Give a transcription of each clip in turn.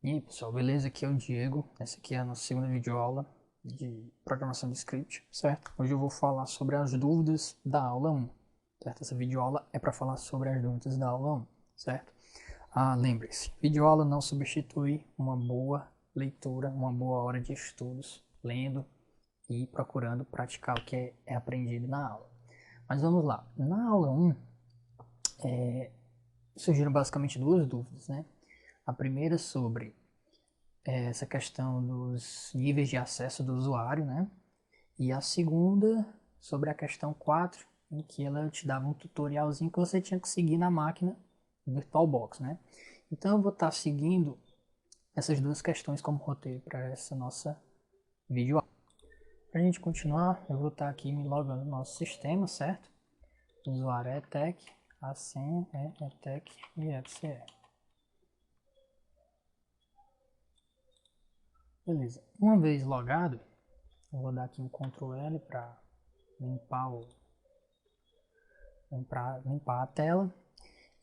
E aí pessoal, beleza? Aqui é o Diego. Essa aqui é a nossa segunda videoaula de programação de script, certo? Hoje eu vou falar sobre as dúvidas da aula 1, certo? Essa videoaula é para falar sobre as dúvidas da aula 1, certo? Lembre-se, videoaula não substitui uma boa leitura, uma boa hora de estudos, lendo e procurando praticar o que é aprendido na aula. Mas vamos lá, na aula 1 surgiram basicamente duas dúvidas, né? A primeira sobre essa questão dos níveis de acesso do usuário, né? E a segunda sobre a questão 4, em que ela te dava um tutorialzinho que você tinha que seguir na máquina VirtualBox, né? Então eu vou estar seguindo essas duas questões como roteiro para essa nossa videoaula. Para a gente continuar, eu vou estar aqui me logando no nosso sistema, certo? O usuário é ETEC, a senha é ETEC e FCE. Beleza. Uma vez logado, eu vou dar aqui um Ctrl L para limpar a tela.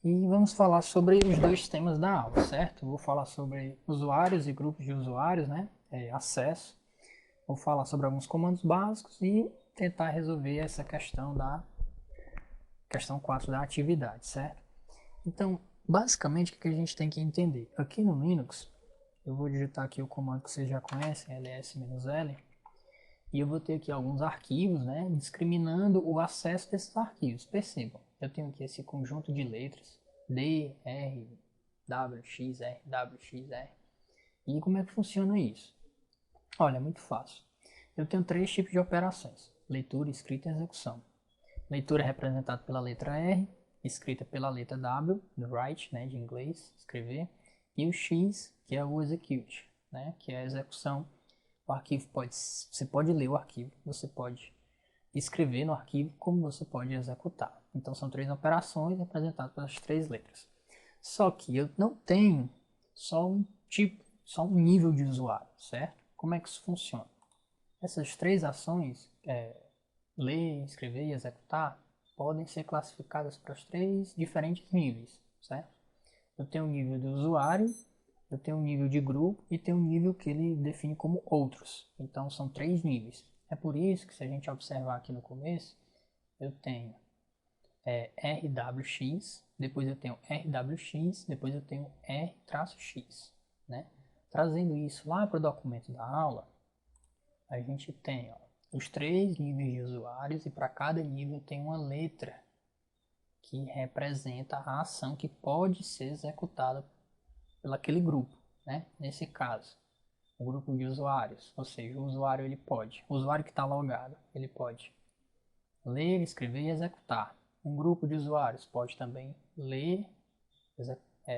E vamos falar sobre os dois temas da aula, certo? Vou falar sobre usuários e grupos de usuários, né? Acesso. Vou falar sobre alguns comandos básicos e tentar resolver essa questão da questão 4 da atividade, certo? Então, basicamente, o que a gente tem que entender? Aqui no Linux, eu vou digitar aqui o comando que vocês já conhecem, ls-l, e eu vou ter aqui alguns arquivos, né, discriminando o acesso desses arquivos. Percebam, eu tenho aqui esse conjunto de letras, D, R, W, X, R, W, X, R. E como é que funciona isso? Olha, é muito fácil. Eu tenho três tipos de operações: leitura, escrita e execução. Leitura é representada pela letra R, escrita pela letra W, do write, né, de inglês, escrever, e o X, que é o execute, né, que é a execução. O arquivo você pode ler o arquivo, você pode escrever no arquivo, como você pode executar. Então são três operações representadas pelas três letras. Só que eu não tenho só um tipo, só um nível de usuário, certo? Como é que isso funciona? Essas três ações, ler, escrever e executar, podem ser classificadas para os três diferentes níveis, certo? Eu tenho o nível do usuário, eu tenho um nível de grupo e tenho um nível que ele define como outros. Então são três níveis. É por isso que, se a gente observar aqui no começo, eu tenho RWX, depois eu tenho RWX, depois eu tenho R-X, né? Trazendo isso lá para o documento da aula, a gente tem os três níveis de usuários e para cada nível tem uma letra que representa a ação que pode ser executada pelo aquele grupo, né? Nesse caso, o grupo de usuários, ou seja, o usuário o usuário que está logado, ele pode ler, escrever e executar. Um grupo de usuários pode também ler,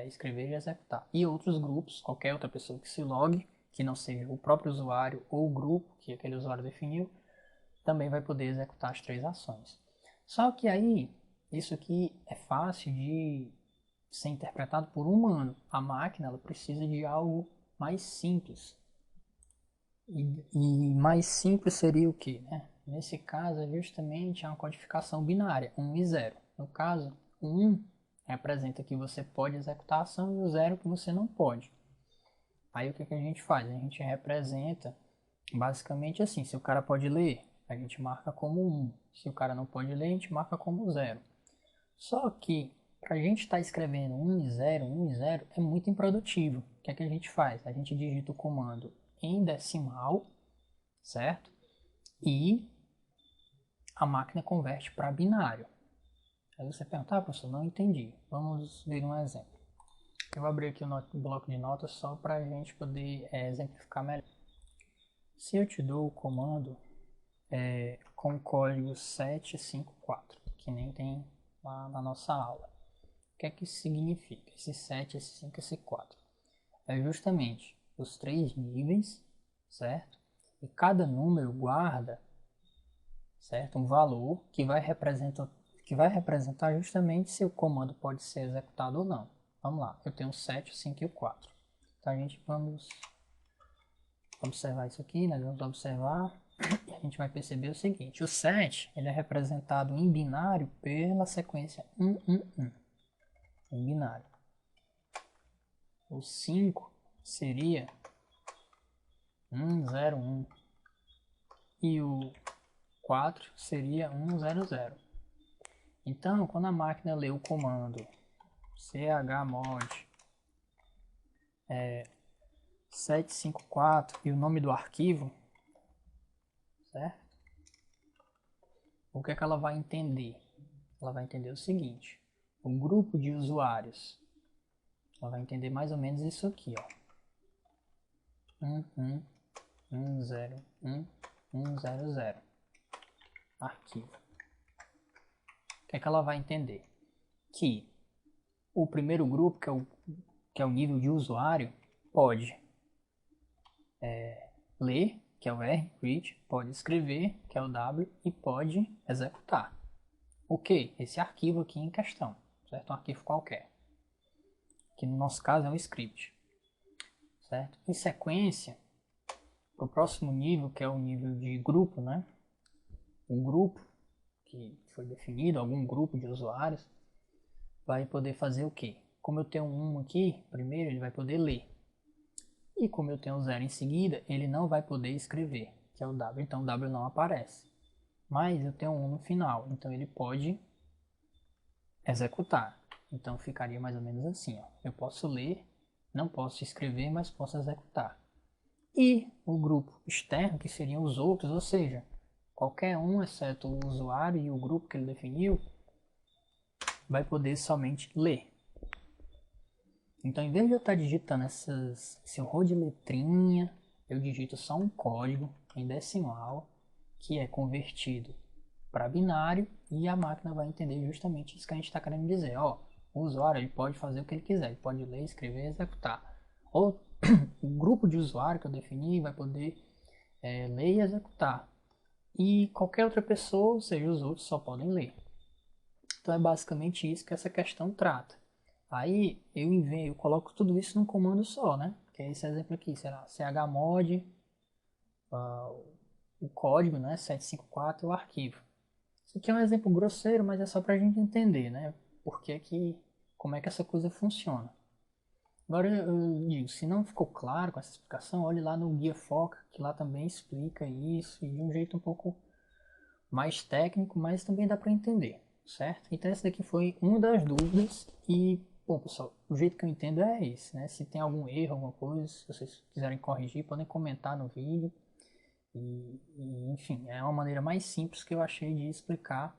escrever e executar. E outros grupos, qualquer outra pessoa que se logue, que não seja o próprio usuário ou o grupo que aquele usuário definiu, também vai poder executar as três ações. Só que aí, isso aqui é fácil de ser interpretado por um humano. A máquina ela precisa de algo mais simples. E mais simples seria o que, né? Nesse caso, é justamente uma codificação binária, 1 e 0. No caso, o 1 representa que você pode executar a ação e o 0 que você não pode. Aí o que a gente faz? A gente representa basicamente assim: se o cara pode ler, a gente marca como 1. Se o cara não pode ler, a gente marca como 0. Só que para a gente estar escrevendo 1 e 0, 1 e 0 é muito improdutivo. O que a gente faz? A gente digita o comando em decimal, certo? E a máquina converte para binário. Aí você pergunta, professor, não entendi. Vamos ver um exemplo. Eu vou abrir aqui o bloco de notas só para a gente poder exemplificar melhor. Se eu te dou o comando com o código 754, que nem tem lá na nossa aula, o que é que isso significa? Esse 7, esse 5, esse 4. É justamente os três níveis, certo? E cada número guarda, certo, um valor que vai representar justamente se o comando pode ser executado ou não. Vamos lá, eu tenho o 7, o 5 e o 4. Então a gente vamos observar isso aqui, nós vamos observar e a gente vai perceber o seguinte: o 7 ele é representado em binário pela sequência 1, 1, 1, em binário. O 5 seria 101 e o 4 seria 100. Então, quando a máquina lê o comando chmod 754 e o nome do arquivo, certo? O que é que ela vai entender? Ela vai entender o seguinte: o grupo de usuários, ela vai entender mais ou menos isso aqui, ó. 101.100 arquivo. O que é que ela vai entender? Que o primeiro grupo, que é o nível de usuário, pode ler, que é o R, read, pode escrever, que é o W, e pode executar. O que? Esse arquivo aqui em questão, certo? Um arquivo qualquer, que no nosso caso é um script, certo? Em sequência, para o próximo nível, que é o nível de grupo, né? O grupo que foi definido, algum grupo de usuários, vai poder fazer o quê? Como eu tenho um aqui, primeiro ele vai poder ler. E como eu tenho 0 em seguida, ele não vai poder escrever, que é o W, então o W não aparece. Mas eu tenho um no final, então ele pode executar. Então ficaria mais ou menos assim, ó. Eu posso ler, não posso escrever, mas posso executar. E o grupo externo, que seriam os outros, ou seja, qualquer um, exceto o usuário e o grupo que ele definiu, vai poder somente ler. Então, em vez de eu estar digitando esse horror de letrinha, eu digito só um código em decimal, que é convertido para binário, e a máquina vai entender justamente isso que a gente está querendo dizer. Ó, o usuário ele pode fazer o que ele quiser, ele pode ler, escrever e executar. Ou o grupo de usuário que eu defini vai poder ler e executar. E qualquer outra pessoa, ou seja, os outros, só podem ler. Então é basicamente isso que essa questão trata. Aí eu coloco tudo isso num comando só, né? Que é esse exemplo aqui, será chmod, o código, né? 754 e o arquivo. Isso aqui é um exemplo grosseiro, mas é só para a gente entender, né? Como é que essa coisa funciona. Agora eu digo, se não ficou claro com essa explicação, olhe lá no Guia Foca, que lá também explica isso e de um jeito um pouco mais técnico, mas também dá para entender, certo? Então essa daqui foi uma das dúvidas e, bom pessoal, o jeito que eu entendo é esse, né? Se tem algum erro, alguma coisa, se vocês quiserem corrigir, podem comentar no vídeo. Enfim, é uma maneira mais simples que eu achei de explicar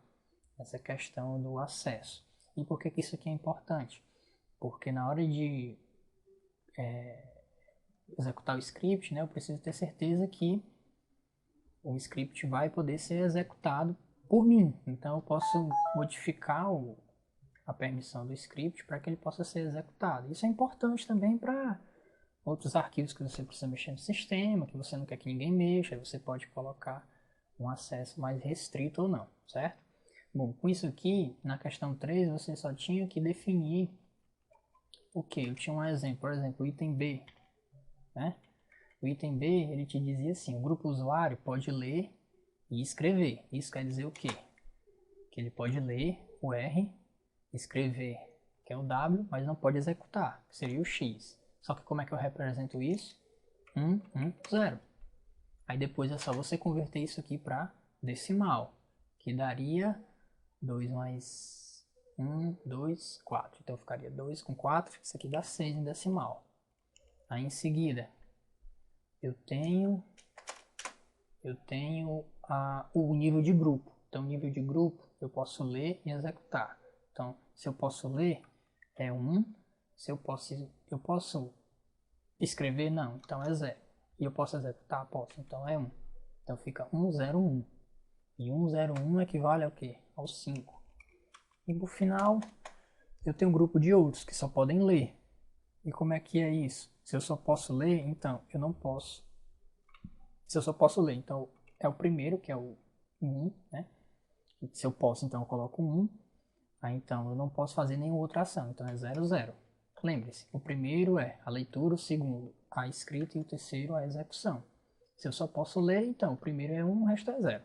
essa questão do acesso. E por que isso aqui é importante? Porque na hora de executar o script, né, eu preciso ter certeza que o script vai poder ser executado por mim. Então eu posso modificar a permissão do script para que ele possa ser executado. Isso é importante também para outros arquivos que você precisa mexer no sistema, que você não quer que ninguém mexa, você pode colocar um acesso mais restrito ou não, certo? Bom, com isso aqui, na questão 3, você só tinha que definir o que? Eu tinha um exemplo, por exemplo, o item B, né? O item B, ele te dizia assim, o grupo usuário pode ler e escrever. Isso quer dizer o quê? Que ele pode ler o R, escrever, que é o W, mas não pode executar, que seria o X. Só que como é que eu represento isso? 0. Aí depois é só você converter isso aqui para decimal, que daria 2 mais 1, 2, 4. Então ficaria 2 com 4, isso aqui dá 6 em decimal. Aí em seguida, eu tenho o nível de grupo. Então, nível de grupo, eu posso ler e executar. Então, se eu posso ler, é 1. Se eu posso escrever, não. Então, é 0. E eu posso executar? Posso. Então, é 1. Então, fica 101. E 101 equivale ao quê? Ao 5. E, por final, eu tenho um grupo de outros que só podem ler. E como é que é isso? Se eu só posso ler, então, eu não posso. Se eu só posso ler, então, é o primeiro, que é o 1, né? Se eu posso, então eu coloco 1. Aí, então, eu não posso fazer nenhuma outra ação. Então, é 0, 0. Lembre-se, o primeiro é a leitura, o segundo a escrita e o terceiro a execução. Se eu só posso ler, então, o primeiro é 1, o resto é 0.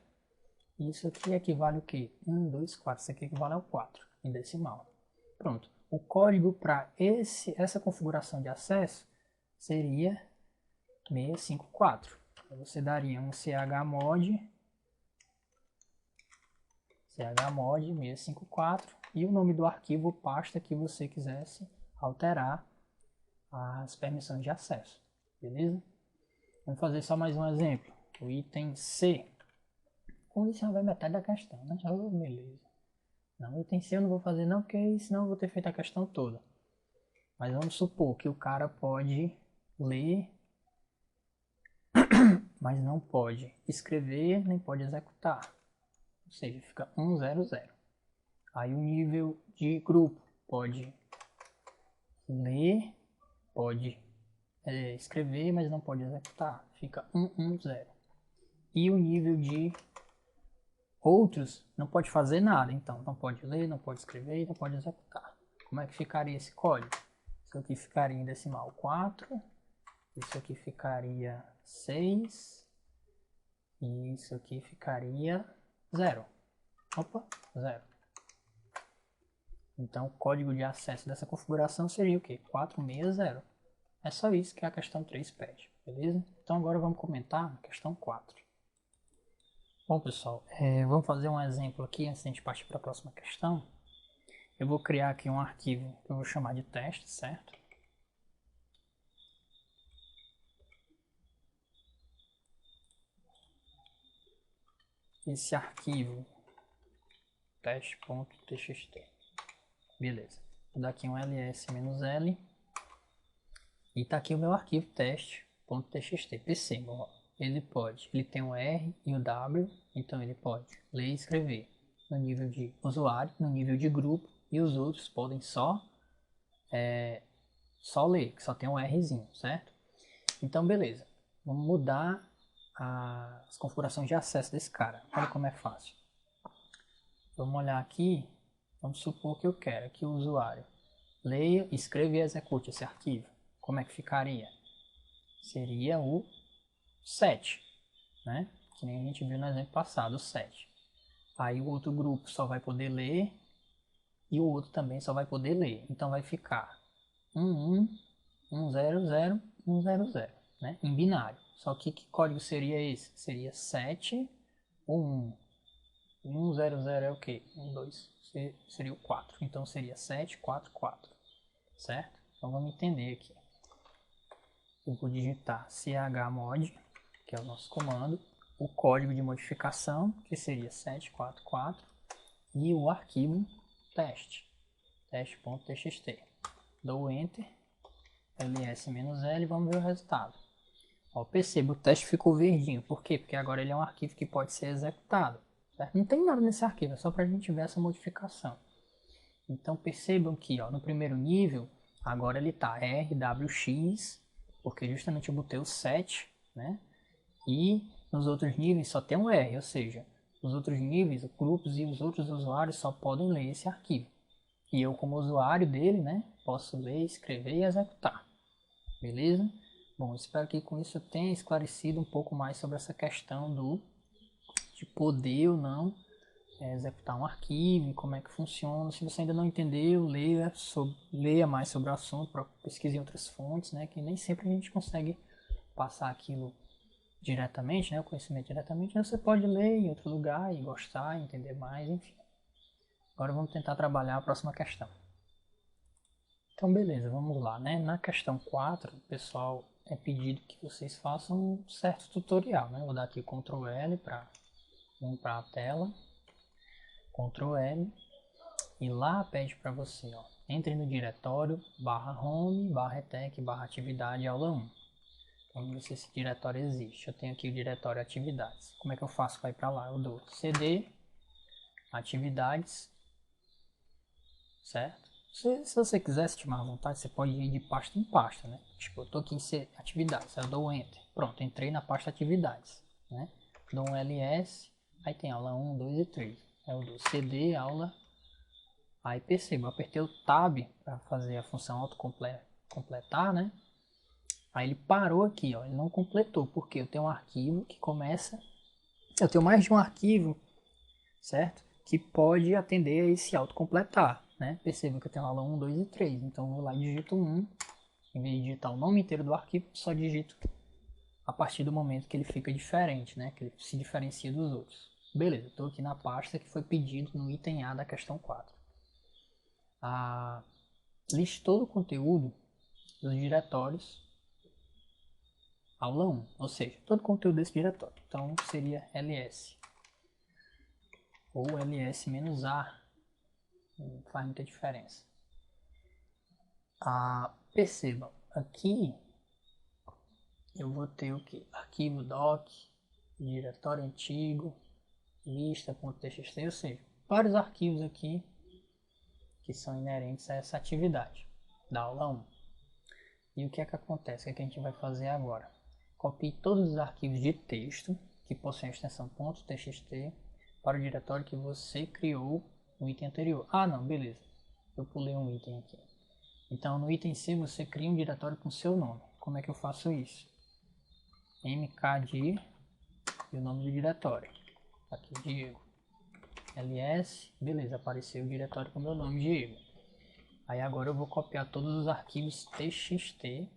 Isso aqui equivale ao quê? 1, 2, 4. Isso aqui equivale ao 4, em decimal. Pronto. O código para essa configuração de acesso seria 654. Então, você daria um chmod 654 e o nome do arquivo, pasta que você quisesse alterar as permissões de acesso, beleza? Vamos fazer só mais um exemplo. O item C. Com isso já vai metade da questão, né? Oh, beleza. Não, o item C eu não vou fazer não, porque senão eu vou ter feito a questão toda. Mas vamos supor que o cara pode ler, mas não pode escrever, nem pode executar. Ou seja, fica 100. Aí o nível de grupo pode ler, pode escrever, mas não pode executar. Fica 110. E o nível de outros não pode fazer nada. Então, não pode ler, não pode escrever e não pode executar. Como é que ficaria esse código? Isso aqui ficaria em decimal 4. Isso aqui ficaria 6. E isso aqui ficaria 0. Opa, 0. Então, o código de acesso dessa configuração seria o quê? 460. É só isso que a questão 3 pede, beleza? Então, agora vamos comentar a questão 4. Bom, pessoal, vamos fazer um exemplo aqui antes de a gente partir para a próxima questão. Eu vou criar aqui um arquivo que eu vou chamar de teste, certo? Esse arquivo, teste.txt. Beleza. Vou dar aqui um ls-l. E tá aqui o meu arquivo teste.txt. Percebam, ele tem o R e o W, então ele pode ler e escrever no nível de usuário, no nível de grupo, e os outros podem só ler, que só tem um Rzinho, certo? Então, beleza. Vamos mudar as configurações de acesso desse cara. Olha como é fácil. Vamos olhar aqui. Vamos supor que eu quero que o usuário leia, escreva e execute esse arquivo. Como é que ficaria? Seria o 7, né? Que nem a gente viu no exemplo passado, o 7. Aí o outro grupo só vai poder ler e o outro também só vai poder ler. Então vai ficar 11, 100, 100, né? Em binário. Só que código seria esse? Seria 7 ou 1. 100 é o quê? 1, 2, seria o 4. Então seria 7, 4, 4. Certo? Então vamos entender aqui. Eu vou digitar chmod, que é o nosso comando, o código de modificação, que seria 744, e o arquivo teste.txt. Dou Enter, ls-l, vamos ver o resultado. Ó, perceba, o teste ficou verdinho. Por quê? Porque agora ele é um arquivo que pode ser executado. Certo? Não tem nada nesse arquivo, é só para a gente ver essa modificação. Então percebam que no primeiro nível, agora ele está RWX, porque justamente eu botei o 7, né? E nos outros níveis só tem um R, ou seja, os outros níveis, os grupos e os outros usuários só podem ler esse arquivo. E eu, como usuário dele, né, posso ler, escrever e executar. Beleza? Bom, espero que com isso eu tenha esclarecido um pouco mais sobre essa questão de poder ou não executar um arquivo, como é que funciona. Se você ainda não entendeu, leia mais sobre o assunto, pesquise em outras fontes, né, que nem sempre a gente consegue passar aquilo diretamente, né, o conhecimento diretamente, mas você pode ler em outro lugar e gostar, entender mais, enfim. Agora vamos tentar trabalhar a próxima questão. Então beleza, vamos lá, né? Na questão 4, pessoal, é pedido que vocês façam um certo tutorial, né? Vou dar aqui Ctrl L para limpar a tela. Ctrl L. E lá pede para você, entre no diretório /home, /etec, /atividade, aula 1. Vamos ver se esse diretório existe. Eu tenho aqui o diretório atividades. Como é que eu faço para ir para lá? Eu dou cd atividades, certo? Se você quiser, se tiver à vontade, você pode ir de pasta em pasta, né? Tipo, eu tô aqui em atividades, eu dou Enter. Pronto, entrei na pasta atividades, né? Dou um ls, aí tem aula 1, 2 e 3. Aí eu dou cd, aula. Aí perceba, eu apertei o Tab para fazer a função autocompletar, né? Aí ele parou aqui, ele não completou, porque eu tenho um arquivo que começa... Eu tenho mais de um arquivo, certo? Que pode atender a esse autocompletar, né? Perceba que eu tenho aula 1, 2 e 3, então eu vou lá e digito 1, Em vez de digitar o nome inteiro do arquivo, só digito a partir do momento que ele fica diferente, né? Que ele se diferencia dos outros. Beleza, estou aqui na pasta que foi pedido no item A da questão 4. Liste todo o conteúdo dos diretórios aula 1, ou seja, todo o conteúdo desse diretório. Então seria ls ou ls-a, não faz muita diferença. Percebam, aqui eu vou ter o que? Arquivo doc, diretório antigo, lista.txt, ou seja, vários arquivos aqui que são inerentes a essa atividade da aula 1. E o que é que acontece? O que é que a gente vai fazer agora? Copie todos os arquivos de texto que possuem a extensão .txt para o diretório que você criou no item anterior. Não, beleza. Eu pulei um item aqui. Então, no item C, você cria um diretório com seu nome. Como é que eu faço isso? mkdir e o nome do diretório. Aqui, Diego. ls, beleza, apareceu o diretório com meu nome, Diego. Aí agora eu vou copiar todos os arquivos txt,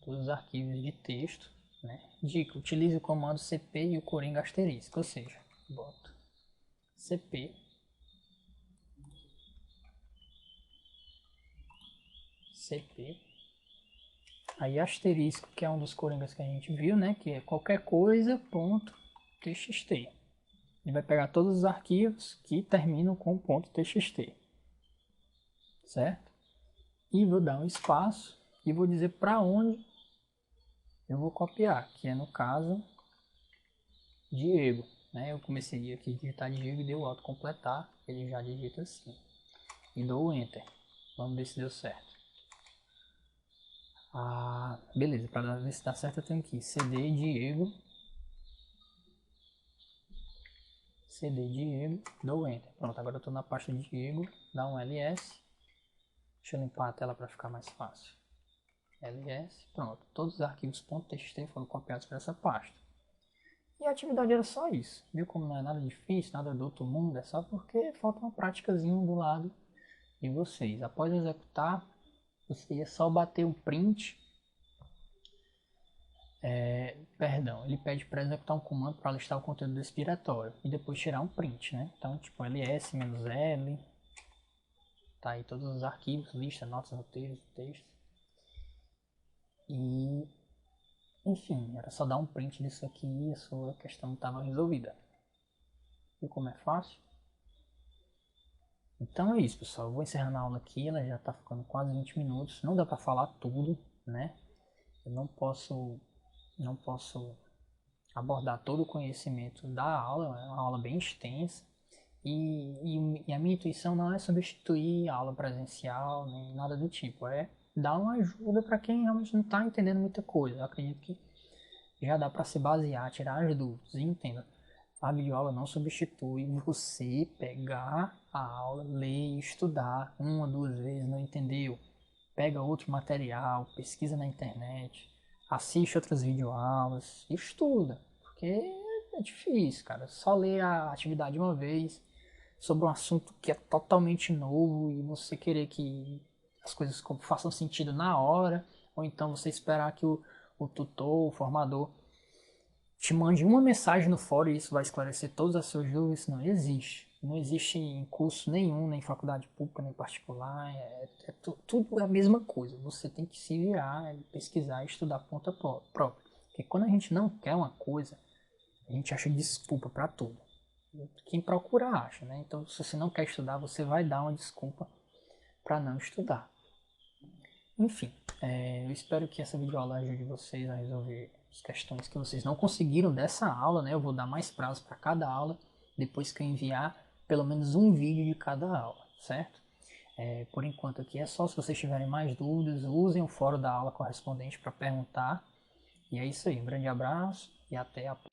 todos os arquivos de texto, né? Dica, utilize o comando cp e o coringa asterisco, ou seja, boto cp, aí asterisco, que é um dos coringas que a gente viu, né? Que é qualquer coisa, ponto, txt. Ele vai pegar todos os arquivos que terminam com ponto .txt, certo? E vou dar um espaço e vou dizer para onde eu vou copiar, que é no caso Diego, né? Eu comecei aqui a digitar Diego e deu autocompletar, ele já digita assim. E dou Enter. Vamos ver se deu certo. Beleza, para ver se dá certo eu tenho que ir cd Diego, dou Enter. Pronto, agora eu estou na pasta de Diego, dá um ls. Deixa eu limpar a tela para ficar mais fácil. ls, pronto, todos os arquivos .txt foram copiados para essa pasta. E a atividade era só isso, viu como não é nada difícil, nada do outro mundo, é só porque falta uma práticazinha do lado de vocês. Após executar, você ia só bater o print, ele pede para executar um comando para listar o conteúdo desse diretório e depois tirar um print, né? Então, tipo, ls-l, tá aí todos os arquivos, lista, notas, roteiros, texto. E, enfim, era só dar um print disso aqui e a sua questão estava resolvida. Viu como é fácil? Então é isso, pessoal. Eu vou encerrando a aula aqui, ela já está ficando quase 20 minutos. Não dá para falar tudo, né? Eu não posso abordar todo o conhecimento da aula, é uma aula bem extensa. E a minha intuição não é substituir a aula presencial, nem nada do tipo. É dar uma ajuda para quem realmente não está entendendo muita coisa. Eu acredito que já dá para se basear, tirar as dúvidas. E entenda, a videoaula não substitui você pegar a aula, ler e estudar uma, duas vezes, não entendeu? Pega outro material, pesquisa na internet, assiste outras videoaulas, estuda, porque é difícil, cara. Só ler a atividade uma vez sobre um assunto que é totalmente novo e você querer que as coisas façam sentido na hora, ou então você esperar que o tutor, o formador, te mande uma mensagem no fórum e isso vai esclarecer todas as suas dúvidas. Isso não existe. Não existe em curso nenhum, nem faculdade pública, nem particular. Tudo é a mesma coisa. Você tem que se virar, pesquisar e estudar por conta própria. Porque quando a gente não quer uma coisa, a gente acha desculpa para tudo. Quem procura acha, né? Então, se você não quer estudar, você vai dar uma desculpa para não estudar. Enfim, eu espero que essa videoaula ajude vocês a resolver as questões que vocês não conseguiram dessa aula, né? Eu vou dar mais prazo para cada aula, depois que eu enviar pelo menos um vídeo de cada aula, certo? Por enquanto aqui é só. Se vocês tiverem mais dúvidas, usem o fórum da aula correspondente para perguntar. E é isso aí, um grande abraço e até a próxima.